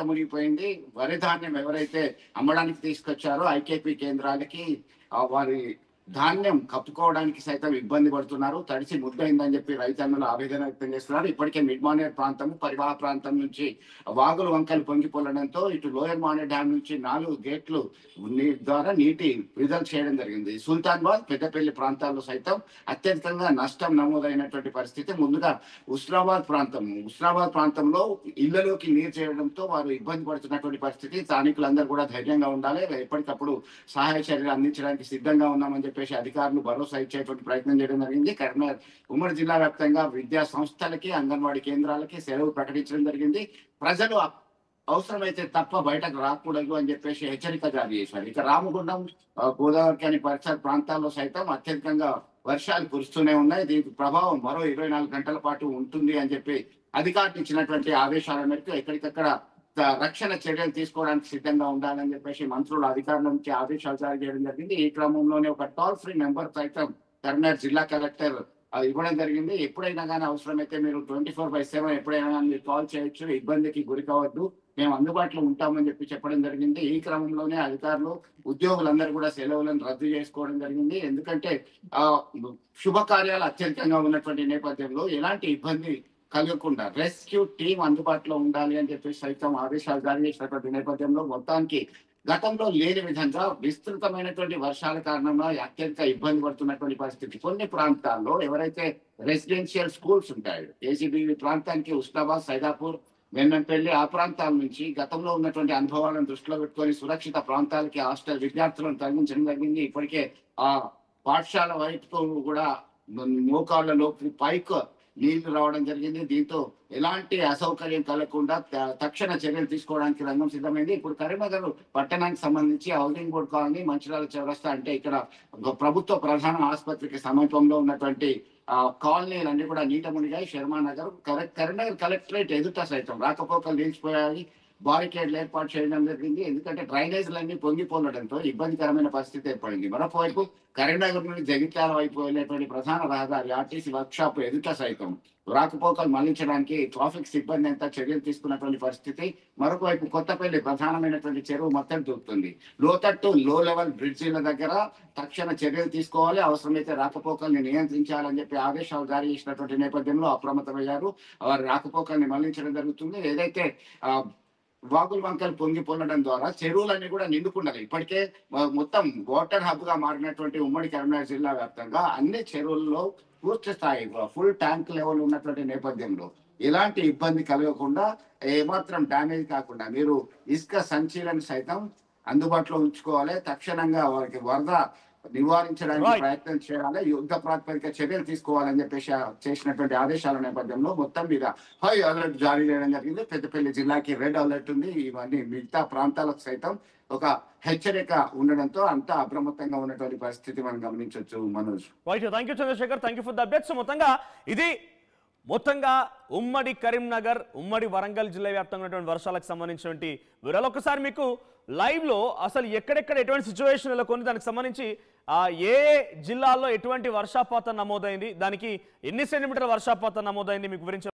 మునిగిపోయింది. వరి ధాన్యం ఎవరైతే అమ్మడానికి తీసుకొచ్చారో ఐకేపీ కేంద్రాలకి వారి ధాన్యం కప్పుకోవడానికి సైతం ఇబ్బంది పడుతున్నారు. తడిసి ముద్దయిందని చెప్పి రైతన్నలు ఆవేదన వ్యక్తం చేస్తున్నారు. ఇప్పటికే మిడ్ మానేర్ ప్రాంతం, పరివాహ ప్రాంతం నుంచి వాగులు వంకలు పొంగిపోలడంతో ఇటు లోయర్ మానేర్ డ్యాం నుంచి 4 గేట్లు ద్వారా నీటి విడుదల చేయడం జరిగింది. సుల్తానాబాద్, పెద్దపల్లి ప్రాంతాల్లో సైతం అత్యధికంగా నష్టం నమోదైనటువంటి పరిస్థితి. ముందుగా ఉస్నాబాద్ ప్రాంతంలో ఇళ్లలోకి నీరు చేరడంతో వారు ఇబ్బంది పడుతున్నటువంటి పరిస్థితి. స్థానికులందరూ కూడా ధైర్యంగా ఉండాలి, ఎప్పటికప్పుడు సహాయ చర్యలు అందించడానికి సిద్ధంగా ఉన్నామని చెప్పేసి అధికారులు భరోసా ఇచ్చేటువంటి ప్రయత్నం చేయడం జరిగింది. కరీంనగర్ ఉమ్మడి జిల్లా వ్యాప్తంగా విద్యా సంస్థలకి, అంగన్వాడీ కేంద్రాలకి సెలవు ప్రకటించడం జరిగింది. ప్రజలు అవసరమైతే తప్ప బయటకు రాకూడదు అని చెప్పేసి హెచ్చరిక జారీ చేశారు. ఇక రామగుండం, గోదావరి అని పరిసర ప్రాంతాల్లో సైతం అత్యధికంగా వర్షాలు కురుస్తూనే ఉన్నాయి. దీనికి ప్రభావం మరో 24 గంటల పాటు ఉంటుంది అని చెప్పి అధికారులు ఇచ్చినటువంటి ఆదేశాల మేరకు ఎక్కడికక్కడ రక్షణ చర్యలు తీసుకోవడానికి సిద్ధంగా ఉండాలని చెప్పేసి మంత్రులు, అధికారుల నుంచి ఆదేశాలు జారీ చేయడం జరిగింది. ఈ క్రమంలోనే ఒక టోల్ ఫ్రీ నెంబర్ సైతం కరీంనగర్ జిల్లా కలెక్టర్ ఇవ్వడం జరిగింది. ఎప్పుడైనా కానీ అవసరమైతే మీరు 24/7 ఎప్పుడైనా కానీ మీరు కాల్ చేయొచ్చు, ఇబ్బందికి గురి కావద్దు, మేము అందుబాటులో ఉంటామని చెప్పి చెప్పడం జరిగింది. ఈ క్రమంలోనే అధికారులు, ఉద్యోగులందరూ కూడా సెలవులను రద్దు చేసుకోవడం జరిగింది. ఎందుకంటే శుభకార్యాలు అత్యధికంగా ఉన్నటువంటి నేపథ్యంలో ఎలాంటి ఇబ్బంది కలగకుండా రెస్క్యూ టీం అందుబాటులో ఉండాలి అని చెప్పి సైతం ఆదేశాలు జారీ చేసినటువంటి నేపథ్యంలో మొత్తానికి గతంలో లేని విధంగా విస్తృతమైనటువంటి వర్షాల కారణంగా అత్యంత ఇబ్బంది పడుతున్నటువంటి పరిస్థితి. కొన్ని ప్రాంతాల్లో ఎవరైతే రెసిడెన్షియల్ స్కూల్స్ ఉంటాయో, ఏసీబీవీ ప్రాంతానికి ఉస్నాబాద్, సైదాపూర్, వెన్నంపల్లి ఆ ప్రాంతాల నుంచి గతంలో ఉన్నటువంటి అనుభవాలను దృష్టిలో పెట్టుకొని సురక్షిత ప్రాంతాలకి హాస్టల్ విద్యార్థులను తరలించడం జరిగింది. ఇప్పటికే ఆ పాఠశాల వైపు కూడా మోకాళ్ళలోకి పైకి నీళ్లు రావడం జరిగింది. దీంతో ఎలాంటి అసౌకర్యం కలగకుండా తక్షణ చర్యలు తీసుకోవడానికి రంగం సిద్ధమైంది. ఇప్పుడు కరీంనగర్ పట్టణానికి సంబంధించి హౌసింగ్ బోర్డ్ కాలనీ, మంచిర్యాల చౌరస్తా అంటే ఇక్కడ ప్రభుత్వ ప్రధాన ఆసుపత్రికి సమీపంలో ఉన్నటువంటి కాలనీలన్నీ కూడా నీట మునిగాయి. శర్మా నగర్, కరీంనగర్ కలెక్టరేట్ ఎదుట సైతం రాకపోకలు నిలిచిపోయాయి. బారికేడ్లు ఏర్పాటు చేయడం జరిగింది. ఎందుకంటే డ్రైనేజీలన్నీ పొంగిపోలడంతో ఇబ్బందికరమైన పరిస్థితి ఏర్పడింది. మరొకవైపు కరీంనగర్ నుండి జగిత్యాల వైపు వెళ్ళేటువంటి ప్రధాన రహదారి ఆర్టీసీ వర్క్ షాప్ ఎదుట సైతం రాకపోకలు మళ్లించడానికి ట్రాఫిక్ సిబ్బంది అంతా చర్యలు తీసుకున్నటువంటి పరిస్థితి. మరొక వైపు కొత్తపల్లి ప్రధానమైనటువంటి చెరువు మొత్తం దూకుతుంది. లోతట్టు, లో లెవెల్ బ్రిడ్జీల దగ్గర తక్షణ చర్యలు తీసుకోవాలి, అవసరమైతే రాకపోకల్ని నియంత్రించాలని చెప్పి ఆదేశాలు జారీ చేసినటువంటి నేపథ్యంలో అప్రమత్తమయ్యారు. వారి రాకపోకల్ని మళ్లించడం జరుగుతుంది. ఏదైతే వాగులు వంకలు పొంగి పొందడం ద్వారా చెరువులన్నీ కూడా నిండుకున్నది. ఇప్పటికే మొత్తం వాటర్ హబ్ గా మారినటువంటి ఉమ్మడి కరీంనగర్ జిల్లా వ్యాప్తంగా అన్ని చెరువుల్లో పూర్తి స్థాయి ఫుల్ ట్యాంక్ లెవెల్ ఉన్నటువంటి నేపథ్యంలో ఎలాంటి ఇబ్బంది కలగకుండా, ఏమాత్రం డ్యామేజ్ కాకుండా మీరు ఇసుక సంచీలను సైతం అందుబాటులో ఉంచుకోవాలి. తక్షణంగా వారికి వరద నివారించడానికి ప్రయత్నం చేయాలి, యుద్ధ ప్రాతిపదిక చర్యలు తీసుకోవాలని చెప్పేసి చేసినటువంటి ఆదేశాల నేపథ్యంలో మొత్తం మీద హై అలర్ట్ జారీ చేయడం జరిగింది. పెద్దపల్లి జిల్లాకి రెడ్ అలర్ట్ ఉంది. ఇవన్నీ మిగతా ప్రాంతాలకు సైతం ఒక హెచ్చరిక ఉండడంతో అంతా అప్రమత్తంగా ఉన్నటువంటి పరిస్థితి మనం గమనించవచ్చు. Manoj, thank you Chandrashekar, thank you for the updates. మొత్తంగా ఉమ్మడి కరీంనగర్, ఉమ్మడి వరంగల్ జిల్లా వ్యాప్తంగా ఉన్నటువంటి వర్షాలకు సంబంధించినటువంటి వివరాలు ఒకసారి మీకు లైవ్ లో అసలు ఎక్కడెక్కడ ఎటువంటి సిచ్యువేషన్ నెలకొని, దానికి సంబంధించి ఏ జిల్లాల్లో ఎటువంటి వర్షపాతం నమోదైంది, దానికి ఎన్ని సెంటీమీటర్ల వర్షపాతం నమోదైంది మీకు వివరించారు.